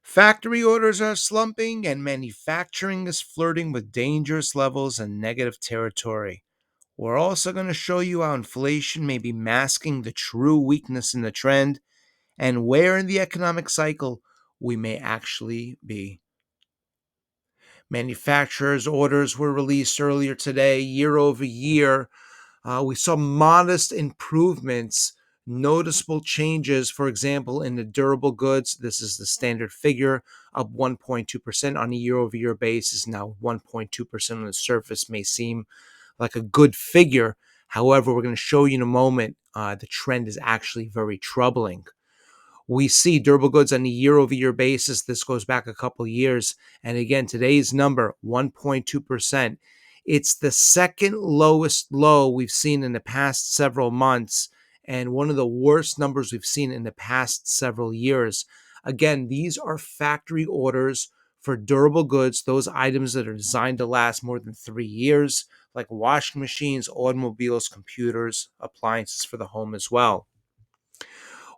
Factory orders are slumping, and manufacturing is flirting with dangerous levels and negative territory. We're also going to show you how inflation may be masking the true weakness in the trend and where in the economic cycle we may actually be. Manufacturers' orders were released earlier today, year over year. We saw modest improvements, noticeable changes, for example, in the durable goods. This is the standard figure, up 1.2% on a year over year basis. Now, 1.2% on the surface may seem like a good figure. However, we're going to show you in a moment the trend is actually very troubling. We see durable goods on a year over year basis. This goes back a couple of years. And again, today's number, 1.2%. It's the second lowest low we've seen in the past several months, and one of the worst numbers we've seen in the past several years. Again, these are factory orders for durable goods, those items that are designed to last more than 3 years, like washing machines, automobiles, computers, appliances for the home as well.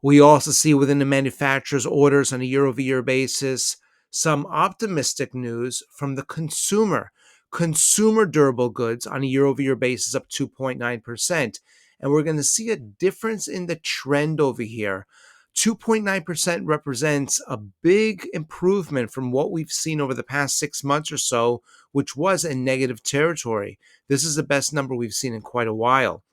We also see within the manufacturer's orders on a year over year basis some optimistic news from the consumer. Consumer durable goods on a year over year basis up 2.9%. And we're going to see a difference in the trend over here. 2.9% represents a big improvement from what we've seen over the past 6 months or so, which was in negative territory. This is the best number we've seen in quite a while.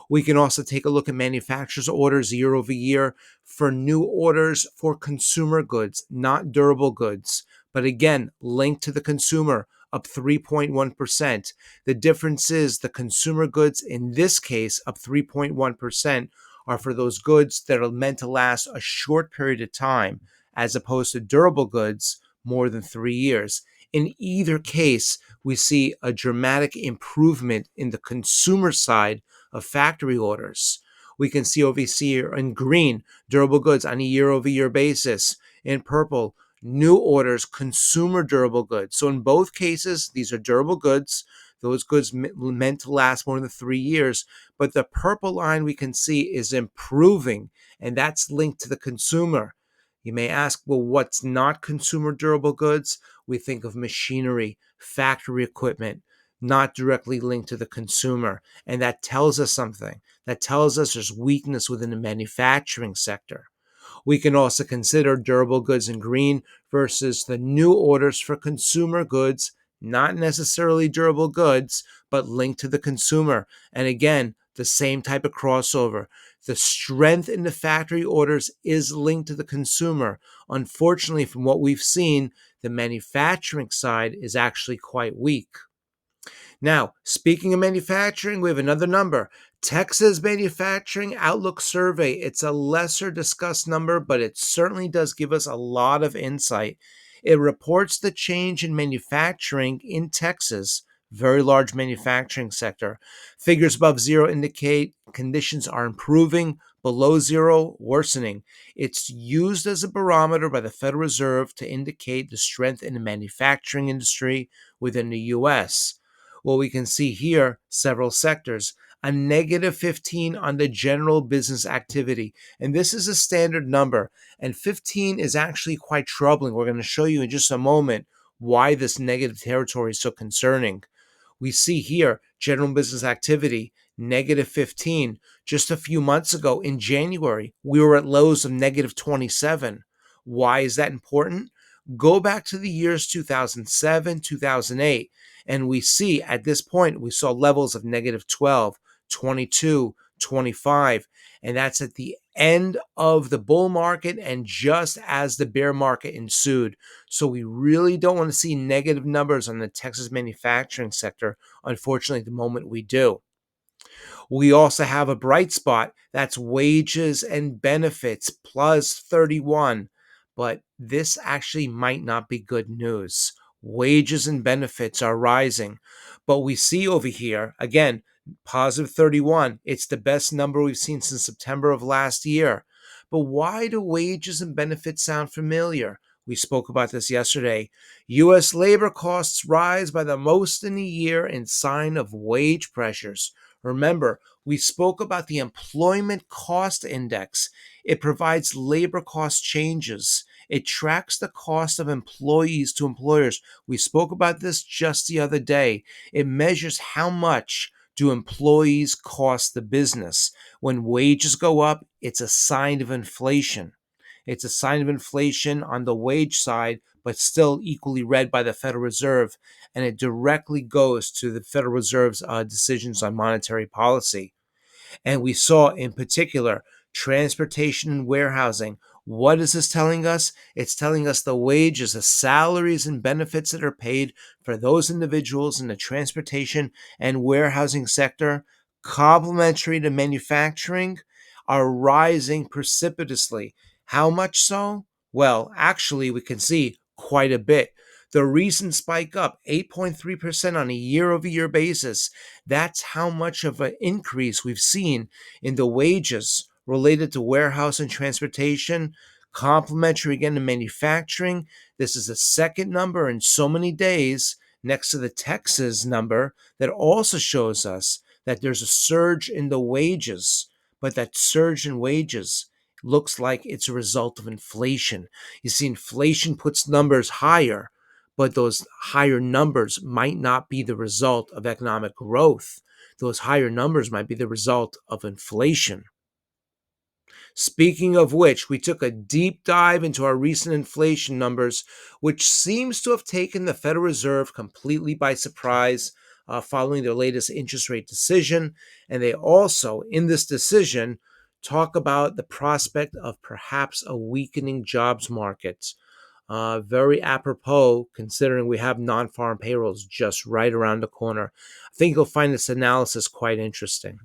We can also take a look at manufacturers' orders year over year for new orders for consumer goods, not durable goods, but again, linked to the consumer, up 3.1%. The difference is the consumer goods, in this case, up 3.1%, are for those goods that are meant to last a short period of time, as opposed to durable goods more than 3 years. In either case, we see a dramatic improvement in the consumer side of factory orders. We can see over here in green, durable goods on a year over year basis. In purple, new orders, consumer durable goods. So in both cases, these are durable goods. Those goods meant to last more than 3 years. But the purple line we can see is improving, and that's linked to the consumer. You may ask, well, what's not consumer durable goods? We think of machinery, factory equipment, not directly linked to the consumer. And that tells us something. That tells us there's weakness within the manufacturing sector. We can also consider durable goods in green versus the new orders for consumer goods, not necessarily durable goods, but linked to the consumer. And again, the same type of crossover. The strength in the factory orders is linked to the consumer. Unfortunately, from what we've seen, the manufacturing side is actually quite weak. Now, speaking of manufacturing, we have another number. Texas Manufacturing Outlook Survey. It's a lesser discussed number, but it certainly does give us a lot of insight. It reports the change in manufacturing in Texas, very large manufacturing sector. Figures above zero indicate conditions are improving, below zero, worsening. It's used as a barometer by the Federal Reserve to indicate the strength in the manufacturing industry within the U.S. Well, we can see here several sectors. A negative 15 on the general business activity. And this is a standard number. And 15 is actually quite troubling. We're going to show you in just a moment why this negative territory is so concerning. We see here general business activity, negative 15. Just a few months ago in January, we were at lows of negative 27. Why is that important? Go back to the years 2007, 2008, and we see at this point, we saw levels of negative 12, 22, 25, and that's at the end of the bull market and just as the bear market ensued. So we really don't want to see negative numbers on the Texas manufacturing sector. Unfortunately, at the moment we do. We also have a bright spot. That's wages and benefits plus 31. But this actually might not be good news. Wages and benefits are rising. But we see over here, again, positive 31. It's the best number we've seen since September of last year. But why do wages and benefits sound familiar? We spoke about this yesterday. U.S. labor costs rise by the most in a year in sign of wage pressures. Remember, we spoke about the employment cost index. It provides labor cost changes. It tracks the cost of employees to employers. We spoke about this just the other day. It measures how much do employees cost the business. When wages go up, it's a sign of inflation. It's a sign of inflation on the wage side, but still equally read by the Federal Reserve. And it directly goes to the Federal Reserve's decisions on monetary policy. And we saw in particular transportation and warehousing. What is this telling us? It's telling us the wages, the salaries and benefits that are paid for those individuals in the transportation and warehousing sector, complementary to manufacturing, are rising precipitously. How much so? Well, actually, we can see quite a bit. The recent spike up 8.3% on a year over year basis. That's how much of an increase we've seen in the wages related to warehouse and transportation, complementary again to manufacturing. This is the second number in so many days next to the Texas number that also shows us that there's a surge in the wages, but that surge in wages looks like it's a result of inflation. You see, inflation puts numbers higher, but those higher numbers might not be the result of economic growth. Those higher numbers might be the result of inflation. Speaking of which, we took a deep dive into our recent inflation numbers, which seems to have taken the Federal Reserve completely by surprise following their latest interest rate decision. And they also, in this decision, talk about the prospect of perhaps a weakening jobs market. Very apropos considering we have non farm payrolls just right around the corner. I think you'll find this analysis quite interesting.